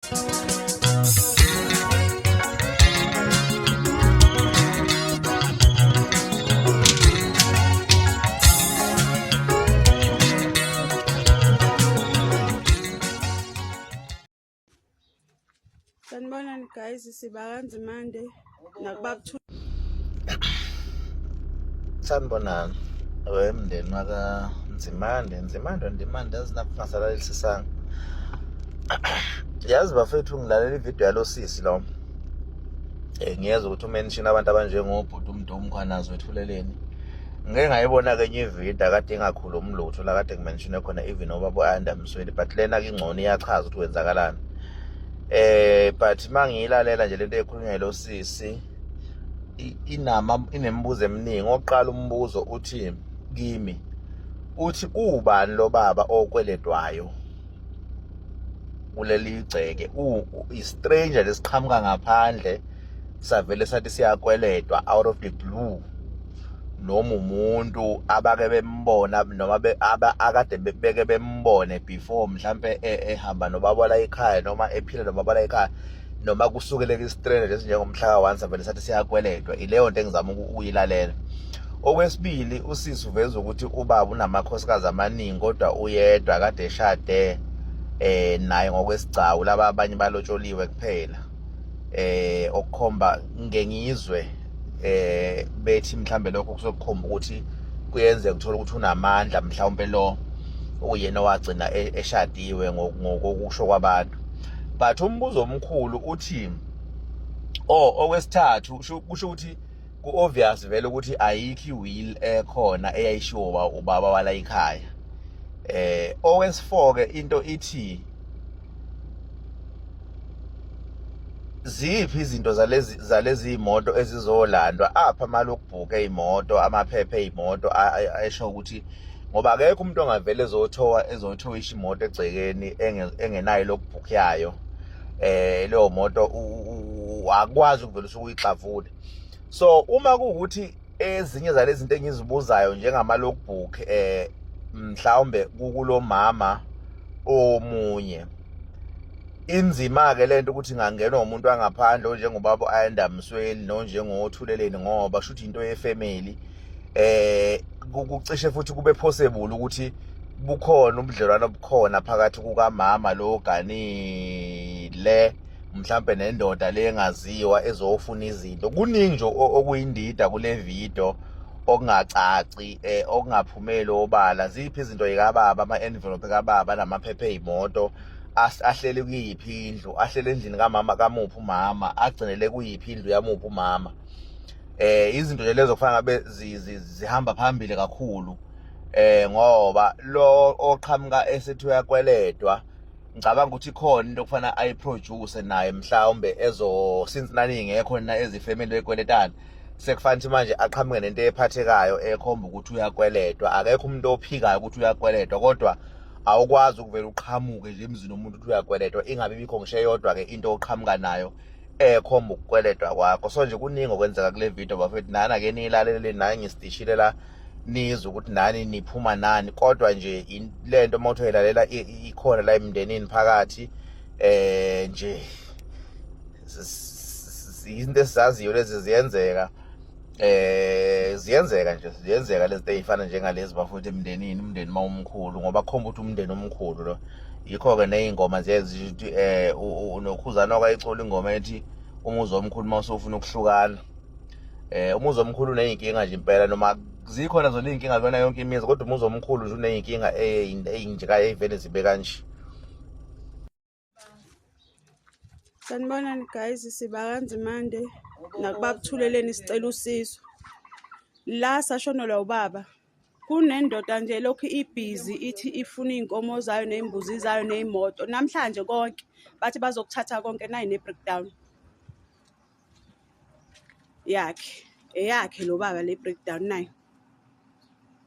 Sanibonani guys, sibakanzimande nakubabuthu. Sanibonani wemndeni wakaNzimande. Ndimande azinakungasalalisisanga. Yazi bafethu, ngilalela ividiyo yalo sisi lo. Ngiyeza ukuthi umention abantu abanjengobhuti uMdumkhwanazi wethuleleni. Ngeke ngayibona kenye ividiyo akade engakhulumi lutho la kade ngimenshine khona even obaba uAyanda Msweli, but lena kingcono iyachaza ukuthi kwenzakalani. But mangiyilalela nje lento ekhulunywa yilo sisi inemibuzo eminingi. Oqala umbuzo uthi kimi, uthi ubani lo baba okweledwayo kuleli gceke? I-stranger lesiqhamuka ngaphandle savele sathi siyakweledwa out of the blue, noma umuntu abake bembona noma akade beke bembone before mhlambe ehamba nobaba la ekhaya noma ephila nobaba la ekhaya, noma kusukele kwi-stranger lesinjengomhla ka-1 savele sathi siyakweledwa. Ileyo nto engizama ukuyilalela. Okwesibili, usisi uveza ukuthi ubaba unamakhosikazi amaningi kodwa uyedwa kade eshade naye ngokwesigcawu, laba abanye balotsholiwe kuphela. Okukhomba ngengizwe bethi mhlambe lokho kuzokukhomba ukuthi kuyenzeka uthola ukuthi unamandla mhlawumbe lo uyena wagcina eshadiwe ngokusho kwabantu. But umbuzo omkhulu uthi okwesithathu kusho ukuthi ku-obvious vele ukuthi ayikho i-will ekhona eyayishiwo ubaba wala ekhaya. Okwesi-4 ke into ithi ziphi izinto zalezi imoto ezizolandwa apha malokubhuke imoto, amaphepha ey'moto esho ukuthi ngoba akekho umuntu ongavele ezothowisha imoto egcekeni engenayo lokubhuku yayo. Leyo moto akwazi ukuvela usukuyixavule. So uma kuwukuthi ezinye zalezi zinto engizibuzayo njengama-logbook mhlawumbe kulo mama omunye, inzima-ke lento ukuthi ngangenwa umuntu wangaphandle onjengobaba uAyanda Msweli nonjengothuleleni, ngoba shuthi into yefamily. Kucishe futhi kube possible ukuthi bukhona ubudlelwano obukhona phakathi kukamama lo ganile mhlambe nendoda le engaziwa ezofuna izinto. Kuningi nje okuyindida kule video okungacaci, okungaphumeli obala. Ziphi izinto yikababa, ama-envelope kababa namaphepha ey'moto ahlele kuyiphi indlu, ahlele endlini kamama kamuphi umama, agcinele kuyiphi indlu yamuphi umama. Izinto nje lezo kufana ngabe zihamba phambili kakhulu. Ngoba lo oqhamuka esethi uyakweledwa, ngicabanga ukuthi khona into okufana ayiproduce naye mhlawumbe since nani ingekho na ezifamily ekweletana, sekufanele ukuthi manje aqhamuke nento ephathekayo ekhomba ukuthi uyakweledwa. Akekho umuntu ophikayo ukuthi uyakweledwa, kodwa awukwazi ukuvela uqhamuke nje emzini womuntu ukuthi uyakweledwa ingabe bikho ngisho eyodwa-ke into oqhamuka nayo ekhomba ukukweledwa kwakho. So nje kuningi okwenzeka kule video bafethu, nana-ke niyilalele, naye ngisitishile la nizwe ukuthi nani niphuma nani. Kodwa nje lento uma uthi uyilalela ikhona la emndenini phakathi, nje izinto esizaziyo lezi ziyenzeka. Ziyenzeka lezi zinto ey'fana njengalezi bafuthu emndenini, umndeni uma umkhulu, ngoba khomba ukuthi umndeni omkhulu lo. Yikho-ke ney'ngoma ziyezisho ukuthi uNokhuzana wakayicula ingoma ethi umuzi omkhulu uma usufuna ukuhlukana. Umuzi omkhulu uney'nkinga nje impela, noma zikhona zona iy'nkinga kuyona yonke imizi, kodwa umuzi omkhulu nje uney'nkinga ey'njekayo ey'vele zibe kanje. Sanibonani guys, sibakanzimande nakubabuthuleleni, sicela usizo. La sashonelwa ubaba, kunendoda nje lokhu ibhizi ithi ifuna iy'nkomo zayo ney'mbuzi zayo ney'moto. Namhlanje konke bathi bazokuthatha konke, nayi ne-breakdown eyakhe lo baba, le breakdown nayi.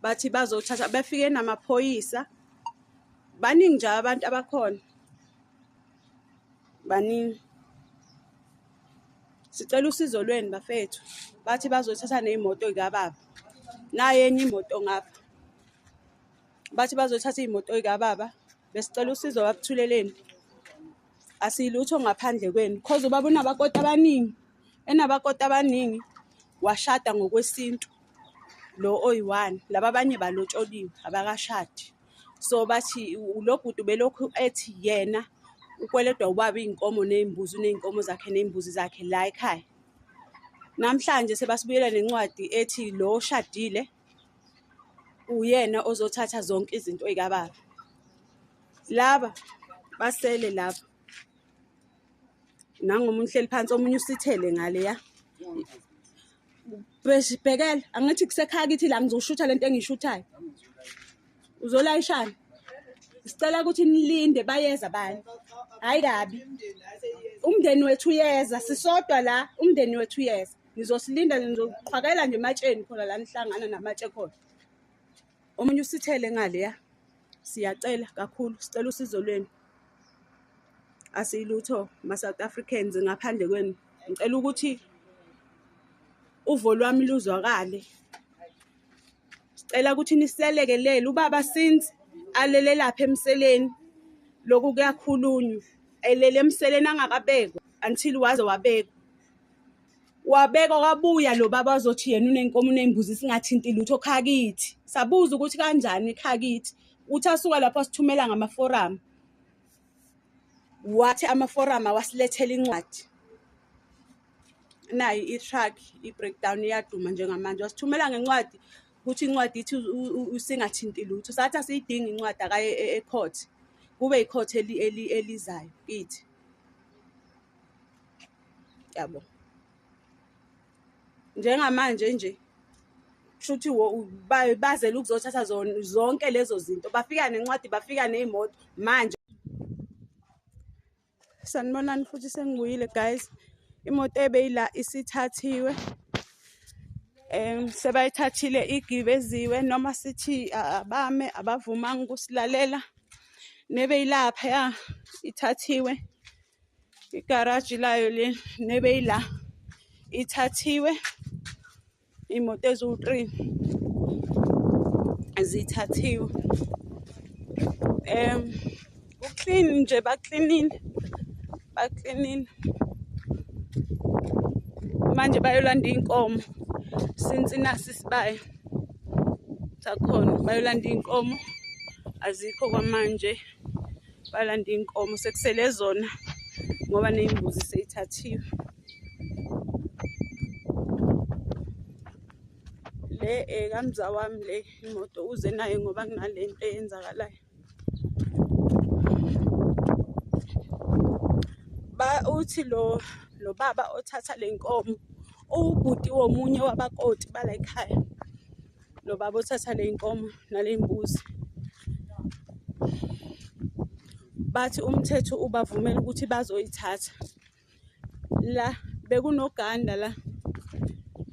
Bathi bazothatha, befike namaphoyisa. Baningi nje abantu abakhona, baningi. Sicela usizo lweni bafethu. Bathi bazothatha ney'moto y'kababa, naye enye imoto ngapha. Bathi bazothatha iy'moto y'kababa. Besicela usizo babuthuleleni. asiyilutho ngaphandle kwenu because ubaba unamakoti abaningi, enabakoti abaningi washada ngokwesintu lo oyi-1, laba abanye balotsholiwe abakashadi. So bathi lo bhuti belokhu ethi yena ukweledwa ubaba iy'nkomo ney'nkomo zakhe ney'mbuzi zakhe la ekhaya. Namhlanje sebasibuyela nencwadi ethi lo oshadile uyena ozothatha zonke izinto ey'kababa. Laba basele laba nangomunye uhleli phansi, omunye usithele ngaleya. Bhekela, angithi kusekhaya kithi la ngizoshutha lento engiyishuthayo. Uzolayishana? Sicela ukuthi nilinde, bayeza bani? Hayi kabi. Umndeni wethu uyeza, sisodwa la, umndeni wethu uyeza. Nizosilinda, nizoqhwakela nje ematsheni khona la nihlangana namatshe khona. Omunye usithele ngaleya. Siyacela kakhulu, sicela usizo lwenu. Asiyilutho ma-South Africans ngaphandle kwenu. Ngicela ukuthi uvo lwami luzwakale. Sicela ukuthi niselekelele ubaba since alele lapha emseleni. Lokhu kuyakhulunywa. Elele emseleni angakabekwa until waze wabekwa. Wabekwa kwabuya lo baba azothi yena unenkomo uney'mbuzi singathinti lutho khakithi. Sabuza ukuthi kanjani khakithi. Uthi asuka lapho sithumela ngamaforamu. Wathi amaforamu awasilethela incwadi. Nayi i-truck, i-breakdown iyaduma njengamanje. Wasithumela ngencwadi ukuthi incwadi ithi usingathinti lutho. Sathi asiyidingi incwadi akaye e-court. Kube i-court elizayo kithi. Yabo. Njengamanje nje kushuthi bazela ukuzothatha zonke lezo zinto. Bafika nencwadi, bafika nezimoto manje. Sanibonani futhi sengibuyile guys. Imoto ebeyila isithathiwe. Sebayithathile igibeziwe noma sithi abame abavumanga ukusilalela. Nebeyilapha ya ithathiwe. Igaraji layo le nebeyila ithathiwe. Imoto ezu-3 zithathiwe. Uclean nje baklinile. Manje bayolanda iy'nkomo since nasi isibaye sakhona. Bayolanda iy'nkomo azikho kwamanje. Balanda iy'nkomo sekusele zona ngoba ney'mbuzi seyithathiwe. Le kamza wami le imoto uze nayo ngoba kunalento eyenzakalayo. Uthi lo baba othatha le nkomo ubhuti womunye wabakoti bala ekhaya. Lo baba othatha le nkomo nale mbuzi. Bathi umthetho ubavumela ukuthi bazoyithatha. La bekunoganda la.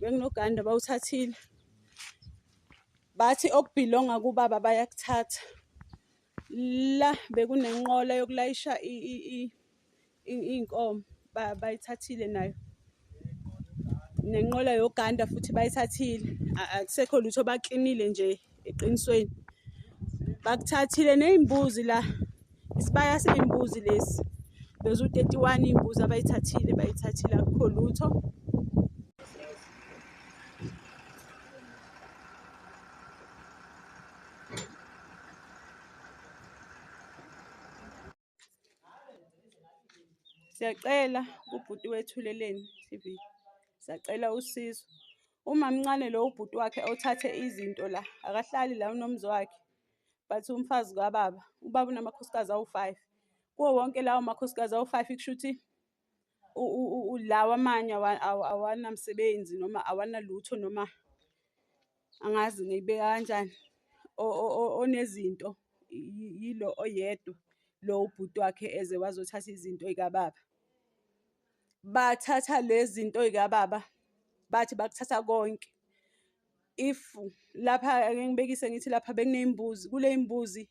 Bekunoganda bawuthathile. Bathi okubhilonga kubaba bayakuthatha. La bekunenqola yokulayisha iy'nkomo bayithathile nayo. Nenqola yoganda futhi bayithathile. Akusekho lutho baklinile nje eqinisweni. Bakuthathile ney'mbuzi la. Isibaya sey'mbuzi lesi. Bezu-31 imbuzi abayithathile akukho lutho. Siyacela ubhuti wethu Leleni TV. Siyacela usizo. Uma mncane lo ubhuti wakhe othathe izinto la, akahlali la unomzi wakhe. Bathi umfazi kababa, ubaba unamakhosikazi awu-5. Kuwo wonke lawo makhosikazi awu-5 kushuthi lawa amanye awanamsebenzi noma awanalutho noma angazi ngiyibeka kanjani. Onezinto yilo oyedwa lo ubhuti wakhe eze wazothatha izinto ey'kababa. Bathatha lezi zinto ey'kababa bathi bakuthatha konke. If lapha ake ngibekise ngithi lapha bekuney'mbuzi, kule y'mbuzi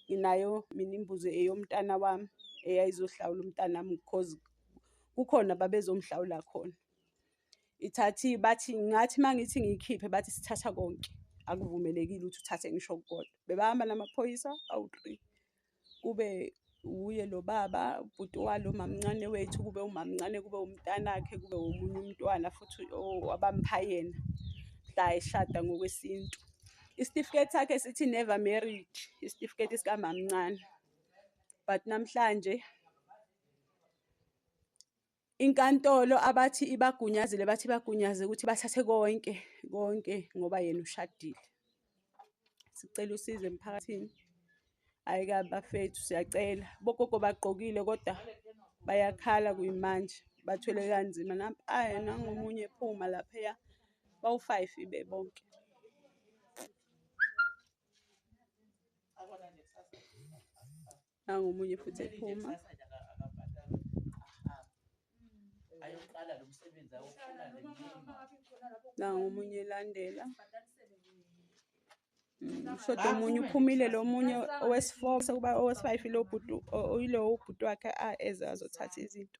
nginayo mina imbuzi eyomntana wami eyayizohlawula umntanami because kukhona babezomhlawula khona. Ithathiwe bathi ngathi mangithi ngiyikhiphe bathi sithatha konke. Akuvumelekile ukuthi uthathe ngisho kukodwa. Bebahamba namaphoyisa awu-3. Kube uye lo baba, ubhuti walo mamncane wethu, kube umamncane, kube umntanakhe, kube omunye umntwana futhi abamupha yena mhla eshada ngokwesintu. Isitifiketi sakhe sithi never married, isitifiketi sikamamncane. But namhlanje inkantolo abathi ibagunyazile, bathi bagunyaze ukuthi bathathe konke ngoba yena ushadile. Sicela usizo emphakathini. Hhayi kabi bafethu, siyacela. Bogogo bagqokile kodwa bayakhala kuyimanje, bathwele kanzima. Nangomunye ephuma lapheya, bawu-5 bebonke. Nangomunye futhi ephuma. Nangomunye elandela. Shoda omunye uphumile, lo munye owesi-4 sekuba owesi-5 lo bhuti, uyilo ubhuti wakhe eze azothatha izinto.